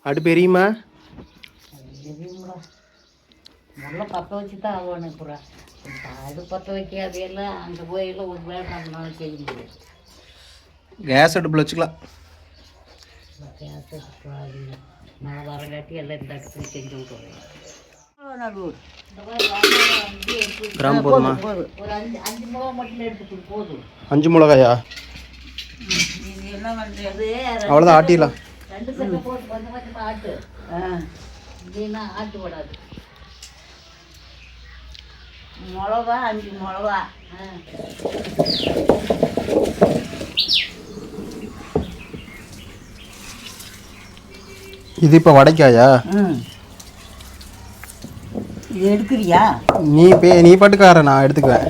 அடுப்பு எரியுமா? முதல்ல பற்ற வச்சு தான் ஆகணும். அப்புறம் அது பற்ற வைக்காதையெல்லாம் அங்கே போயெல்லாம் ஒரு வேலை நம்மளால செய்ய முடியாது. கேஸ் அடுப்பில் வச்சுக்கலாம். கேஸ் அடுப்பு நான் வரங்காட்டி எல்லாம் இந்த அடுப்பு செஞ்சு விட்டுறேன். கிராம் போதுமா? ஒரு 5 மிளகா மட்டும் எடுத்துட்டு போதும். 5 மிளகாயா? என்ன பண்ணுறது, அவ்வளோதான், ஆட்டிடலாம். 2 சட்டை போட்டு கொஞ்சம் கொஞ்சமாக ஆட்டு. இல்லைன்னா ஆட்டு விடாது. மிளகா 5 மிளகா. இது இப்போ வடைக்காயா? இது எடுக்கிறியா? நீ பாட்டுக்கார, நான் எடுத்துக்குவேன்.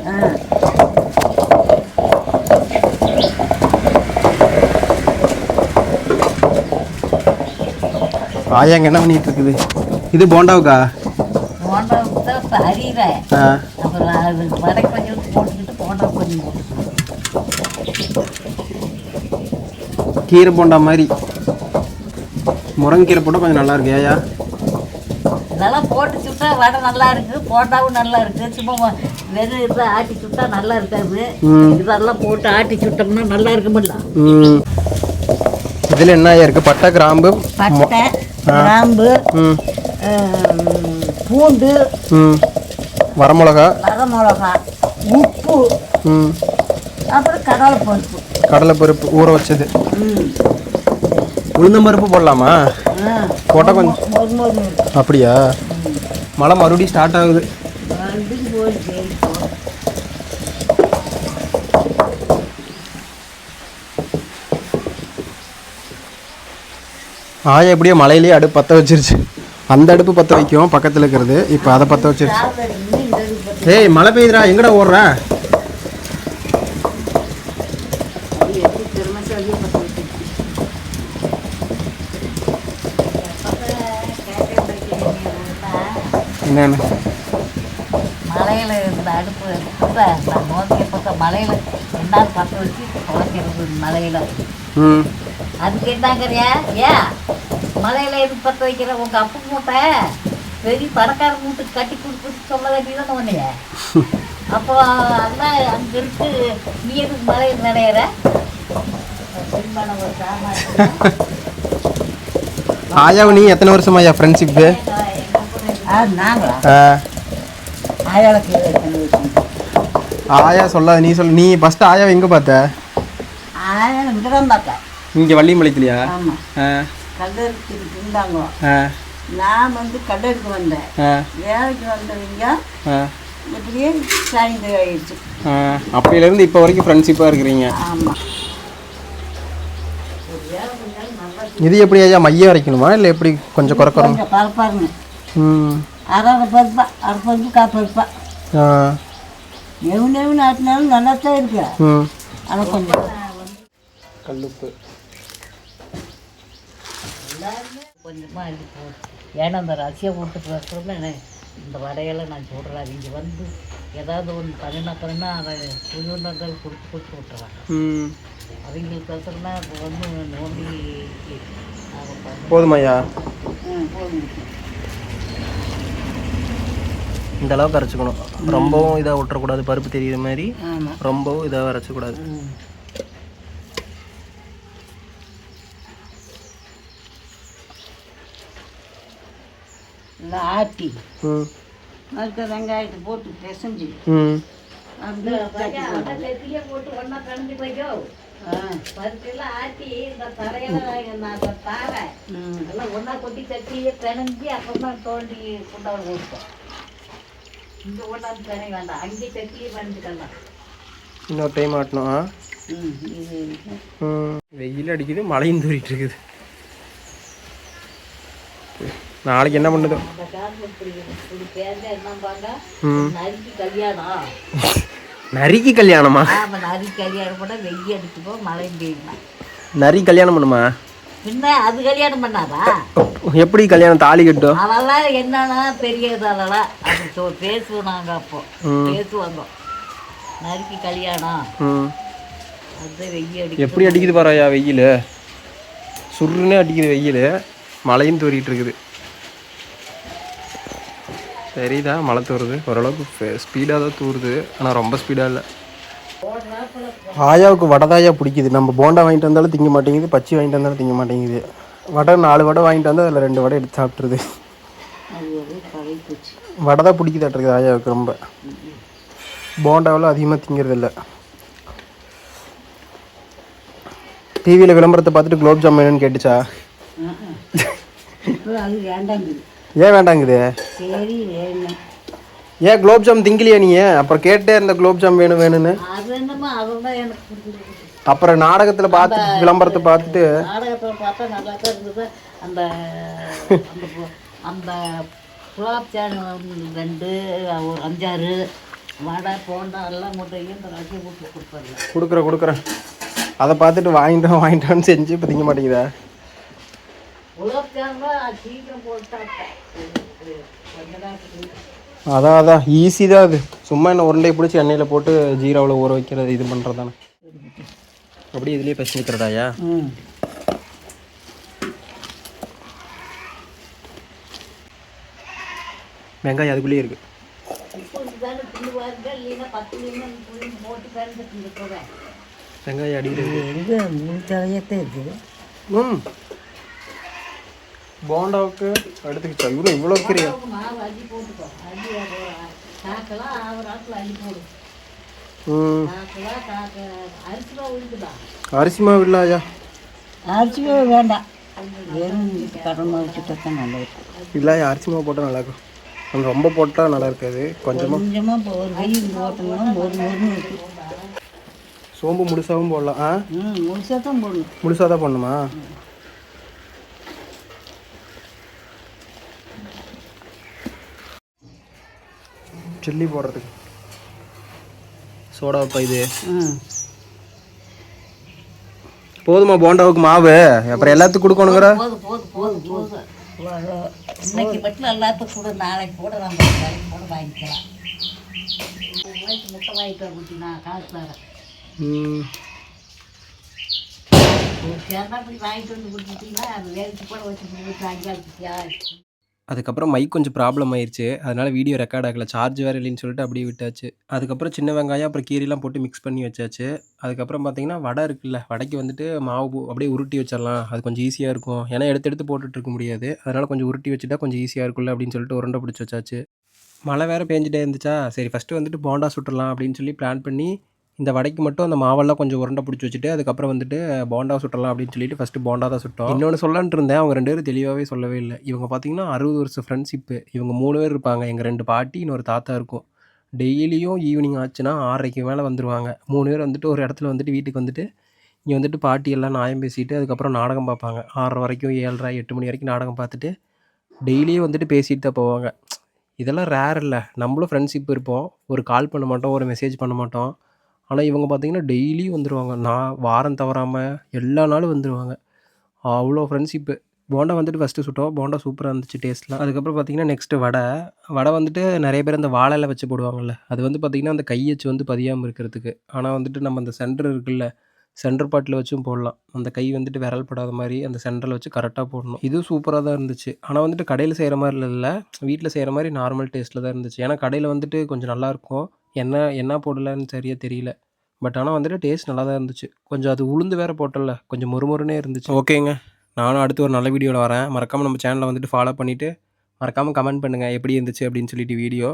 ஆயாங்க என்ன பண்ணிட்டு இருக்குது? இது போண்டாவுக்கா? போண்டாவுக்கு தான் இப்போ அரியிறேன். அப்புறம் அது வடை கொஞ்சம் போட்டுக்கிட்டு போண்டா கொஞ்சம் போட்டு கீரை போண்டா மாதிரி முருங்கைக்கீரை போட்டால் கொஞ்சம் நல்லா இருக்கு. ஏயா இதெல்லாம் போட்டு சுட்டா வடை நல்லா இருக்குது, போண்டாவும் நல்லா இருக்குது. சும்மா வெறும் இதை ஆட்டி சுட்டா நல்லா இருக்காது. இதெல்லாம் போட்டு ஆட்டி சுட்டோம்னா நல்லா இருக்குமில்ல. இதில் என்ன இருக்குது? பட்டை, கிராம்பு, பூண்டு, வரமிளகா, உப்பு, அப்புறம் கடலைப்பருப்பு ஊற வச்சது. உளுந்தம்பருப்பு போடலாமா? போட்டால் கொஞ்சம். அப்படியா? மழை மறுபடியும் ஸ்டார்ட் ஆகுது. ஆயா எப்படியோ மலையிலேயே அடுப்பு பற்ற வச்சிருச்சு. அந்த அடுப்பு பற்ற வைக்கும் பக்கத்தில் இருக்கிறது. இப்போ அதை பற்ற வச்சிருச்சு. ஏய், மழை பெய்யுதுடா, எங்கடா ஓடுற? என்னன்னு மலையில் இருந்த அடுப்பு நான் நோக்கிய பக்கம் மலையில் என்ன பற்ற வச்சு குறைக்கிறது மலையில். அதுக்கு என்னங்கிறியா? ஏன் மலையில் எது பற்ற வைக்கிற? உங்கள் அப்பு மூட்டை பெரிய பணக்கார மூட்டுக்கு கட்டி கொடுத்துட்டு சொல்ல வேண்டியதானே ஒன்றைய. அப்போ அதான் அங்கே இருக்கு, நீ எதுக்கு மலையில் நினைக்கிற? ஒரு சாமான். ஆயாவை நீ எத்தனை வருஷமா ஐயா ஃப்ரெண்ட்ஷிப்பு? ஆயா சொல்லாத, நீ சொல்லு. நீ ஃபர்ஸ்ட் ஆயாவை எங்கே பார்த்த? இங்கே தான் பார்த்தேன். இங்கே வள்ளிமலைக்குலையா? இருந்தாங்க. நான் வந்து கடலுக்கு வந்தேன். வேலைக்கு வந்தவங்க இப்படியே சாயந்தரம் ஆயிடுச்சு. அப்பையிலேருந்து இப்போ வரைக்கும் ஃப்ரெண்ட்ஷிப்பாக இருக்கிறீங்க. ஆமாம். இது எப்படி ஐயா, மையம் அரைக்கணுமா இல்லை எப்படி? கொஞ்சம் குறைக்கணும். பருப்பாருங்க. அரை பருப்பா, அரை பருப்பு, காப்பருப்பா. நெவுன்னு ஆட்டினாலும் நல்லா தான் இருக்கு. அதை கொஞ்சம் கல்லுப்பு கொஞ்சமாக அள்ளி போட்டு, ஏன்னா அந்த ரசியை போட்டு வச்சுருந்தேன். இந்த வடையெல்லாம் நான் சொல்கிறேன். இங்கே வந்து ஏதாவது ஒன்று பண்ணினா அதை புதுநர்கள் கொடுத்து விட்டுறாங்க. அவங்களுக்கு வசரம்னா இப்போ வந்து நோண்டி போதுமையா? போதும். இந்த அளவுக்கு அரைச்சிக்கணும். ரொம்பவும் இதாக விட்டுறக்கூடாது, பருப்பு தெரியுற மாதிரி. ரொம்பவும் இதாக அரைச்சக்கூடாது. இல்லை ஆட்டி அதுக்கு வெங்காயத்தை போட்டு பிசைஞ்சு போட்டு ஒன்றா கலந்து போய்க்கோ. பருப்பெல்லாம் ஆட்டி இந்த தரையெல்லாம் நான் தாரை எல்லாம் ஒன்றா கொட்டி தட்டியே பிணைஞ்சி அப்புறம் தான் தோண்டி கொண்டாந்து கொடுப்போம். இங்கே கொண்டாந்து பிணை வேண்டாம், அங்கேயே தட்டியே பண்ணிக்கலாம். இன்னொரு டைம் ஆட்டணும். வெயில் அடிக்குது, மழையும் தூரிட்டு இருக்குது. நாளைக்கு என்ன பண்ணுதோ? அந்த காலத்தில் இப்படி பேருந்து என்னம்பாங்க, நரிக்கு கல்யாணம். நரிக்கு கல்யாணமா? ஆமாம், நரி கல்யாணம் பண்ணால் வெய்ய அடிச்சுப்போ மழை பெய்யுமா. நரி கல்யாணம் பண்ணுமா? பின்ன அது கல்யாணம் பண்ணாதா? எப்படி கல்யாணம்? தாலி கட்டும். அதெல்லாம் என்னன்னா பெரிய இதெல்லாம் அது பேசுவோம். நாங்கள் அப்போ பேசுவாங்க நரிக்கு கல்யாணம். அது வெய்ய அடிக்கும். எப்படி அடிக்குது பாருயா வெயில், சுருன்னே அடிக்குது வெயில். மழையும் தூரிட்டு இருக்குது. தெரியுதா மழை தூருது? ஓரளவுக்கு ஸ்பீடாக தான் தூருது, ஆனால் ரொம்ப ஸ்பீடாக இல்லை. ஆயாவுக்கு வடை தாயா பிடிக்குது. நம்ம போண்டா வாங்கிட்டு வந்தாலும் திங்க மாட்டேங்குது, பச்சி வாங்கிட்டு வந்தாலும் திங்க மாட்டேங்குது. வடை 4 வடை வாங்கிட்டு வந்து அதில் 2 வடை எடுத்து சாப்பிட்ருது. வடை தான் பிடிக்குதாட்டிருக்கு ஆயாவுக்கு ரொம்ப. போண்டாவில் அதிகமாக திங்கிறதில்ல. டிவியில் விளம்பரத்தை பார்த்துட்டு குலோப் ஜாம் வேணும்னு கேட்டுச்சா? ஏன் வேண்டாங்குது? ஏன் குலோப் ஜாம் திங்கலையா நீ? அப்புறம் கேட்டே இருந்த குலோப் ஜாம் வேணும் வேணும்னு. அப்புறம் நாடகத்தில் பார்த்து விளம்பரத்தை பார்த்துட்டு நாடகத்தில் பார்த்தா நல்லா தான் இருந்தது. அந்த அந்த குலாப் ஜாம் 2 ஒரு 5-6 வடை போண்டா எல்லாம் முட்டையும் ராக்கி போட்டு கொடுக்குறேன். அதை பார்த்துட்டு வாங்கிட்டோன்னு செஞ்சு இப்போ திங்க மாட்டேங்குதா? குலாப் ஜாம்லாம் சீக்கிரம் போட்டாங்க. அதான் ஈஸி தான் அது. சும்மா என்ன உருண்டை பிடிச்சி எண்ணெயில் போட்டு ஜீராவில் ஊற வைக்கிறது, இது பண்ணுறது தானே. அப்படியே இதுலேயே பசி வைக்கிறதாயா? வெங்காயம் அதுக்குள்ளேயே இருக்குது. வெங்காயம் அடியில் இருக்குது. போண்டாவுக்கு எடுத்துக்கிச்சா? இவ்வளோ இருக்கிறியா? அரிசி மாவு இல்லையா? அரிசி மாவு வேண்டாம், வெறும் கடலை மாவு வச்சுட்டா நல்லா இருக்கும். இல்லையா அரிசி மாவு போட்டால் நல்லாயிருக்கும். நம்ம ரொம்ப போட்டால் நல்லா இருக்காது. கொஞ்சமாக ஒரு வெயில் போட்டோம்னா ஒரு இருக்கு. சோம்பு முழுசாகவும் போடலாம். முழுசாக தான் போடணும். முழுசாக தான் போடணுமா? சில்லி போடுறதுக்கு சோடா வைப்பா இது. போதுமா போண்டாவுக்கு மாவு? அப்புறம் எல்லாத்துக்கும் கொடுக்கணுங்கிற? இன்னைக்கு மட்டும் எல்லாத்துக்கும் கூட, நாளைக்கு கூட நம்ம கூட வாங்கிக்கலாம். முட்டை வாங்கிட்டு வந்துட்டீங்கன்னா காசு தரேன். வாங்கிட்டு வந்து கொடுத்துட்டீங்கன்னா அது வேலைக்கு கூட வச்சு. அதுக்கப்புறம் மைக் கொஞ்சம் ப்ராப்ளம் ஆயிடுச்சு, அதனால் வீடியோ ரெக்கார்ட் ஆகலை. சார்ஜ் வேறு இல்லைன்னு சொல்லிட்டு அப்படியே விட்டாச்சு. அதுக்கப்புறம் சின்ன வெங்காயம் அப்புறம் கீரைலாம் போட்டு மிக்ஸ் பண்ணி வச்சாச்சு. அதுக்கப்புறம் பார்த்திங்கன்னா வடை இருக்குல்ல, வடைக்கு வந்துட்டு மாவு அப்படியே உருட்டி வச்சிடலாம், அது கொஞ்சம் ஈஸியாக இருக்கும். ஏன்னா எடுத்து போட்டுட்டு இருக்க முடியாது, அதனால் கொஞ்சம் உருட்டி வச்சுட்டா கொஞ்சம் ஈஸியாக இருக்கும்ல அப்படின்னு சொல்லிட்டு உருண்டை பிடிச்சி வச்சாச்சு. மழை வேறு பேஞ்சிட்டே இருந்துச்சா, சரி ஃபஸ்ட்டு வந்துட்டு போண்டா சுட்டுடலாம் அப்படின்னு சொல்லி பிளான் பண்ணி இந்த வடைக்கு மட்டும் அந்த மாவெல்லாம் கொஞ்சம் உருண்டை பிடிச்சி வச்சுட்டு அதுக்கப்புறம் வந்துட்டு போண்டா சுட்டலாம் அப்படின்னு சொல்லிட்டு ஃபஸ்ட்டு போண்டா தான் சுட்டோம். இன்னொன்று சொல்லலான்ட்டு இருந்தேன், அவங்க 2 பேரும் தெளிவாகவே சொல்லவே இல்லை. இவங்க பார்த்தீங்கன்னா 60 வருஷம் ஃப்ரெண்ட்ஷிப்பு. இவங்க 3 பேர் இருப்பாங்க, எங்கள் 2 பாட்டி இன்னொரு தாத்தா இருக்கும். டெய்லியும் ஈவினிங் ஆச்சுன்னா 6:30க்கு மேலே வந்துடுவாங்க. 3 பேர் வந்துட்டு ஒரு இடத்துல வந்துட்டு வீட்டுக்கு வந்துட்டு இங்கே வந்துட்டு பாட்டி எல்லாம் நியாயம் பேசிட்டு அதுக்கப்புறம் நாடகம் பார்ப்பாங்க. 6:30 வரைக்கும் 7:30 8 மணி வரைக்கும் நாடகம் பார்த்துட்டு டெய்லியும் வந்துட்டு பேசிட்டு தான் போவாங்க. இதெல்லாம் ரேர் இல்லை. நம்மளும் ஃப்ரெண்ட்ஷிப் இருப்போம், ஒரு கால் பண்ண மாட்டோம், ஒரு மெசேஜ் பண்ண மாட்டோம். ஆனால் இவங்க பார்த்திங்கன்னா டெய்லியும் வந்துடுவாங்க. வாரம் தவறாமல் எல்லா நாளும் வந்துடுவாங்க. அவ்வளோ ஃப்ரெண்ட்ஷிப்பு. போண்டா வந்துட்டு ஃபஸ்ட்டு சுட்டோம், போண்டா சூப்பராக இருந்துச்சு டேஸ்ட்லாம். அதுக்கப்புறம் பார்த்திங்கன்னா நெக்ஸ்ட்டு வடை வந்துட்டு நிறைய பேர் அந்த வாழையில வச்சு போடுவாங்கள்ல, அது வந்து பார்த்திங்கன்னா அந்த கையச்சு வந்து பதியாமல் இருக்கிறதுக்கு. ஆனால் வந்துட்டு நம்ம அந்த சென்டர் இருக்குல்ல, சென்டர் பாட்டில் வச்சும் போடலாம். அந்த கை வந்துட்டு விரல் படாத மாதிரி அந்த சென்டரில் வச்சு கரெக்டாக போடணும். இதுவும் சூப்பராக தான் இருந்துச்சு. ஆனால் வந்துட்டு கடையில் செய்கிற மாதிரி இல்லை, வீட்டில் செய்கிற மாதிரி நார்மல் டேஸ்ட்டில் தான் இருந்துச்சு. ஏன்னா கடையில் வந்துட்டு கொஞ்சம் நல்லாயிருக்கும், என்ன போடலன்னு சரியாக தெரியல. பட் ஆனால் வந்துட்டு டேஸ்ட் நல்லா தான் இருந்துச்சு. கொஞ்சம் அது உளுந்து வேறு போட்டல, கொஞ்சம் மொறுமொறுனே இருந்துச்சு. ஓகேங்க, நானும் அடுத்து ஒரு நல்ல வீடியோவில் வரேன். மறக்காமல் நம்ம சேனலை வந்துட்டு ஃபாலோ பண்ணிவிட்டு மறக்காமல் கமெண்ட் பண்ணுங்கள் எப்படி இருந்துச்சு அப்படின்னு சொல்லிட்டு வீடியோ.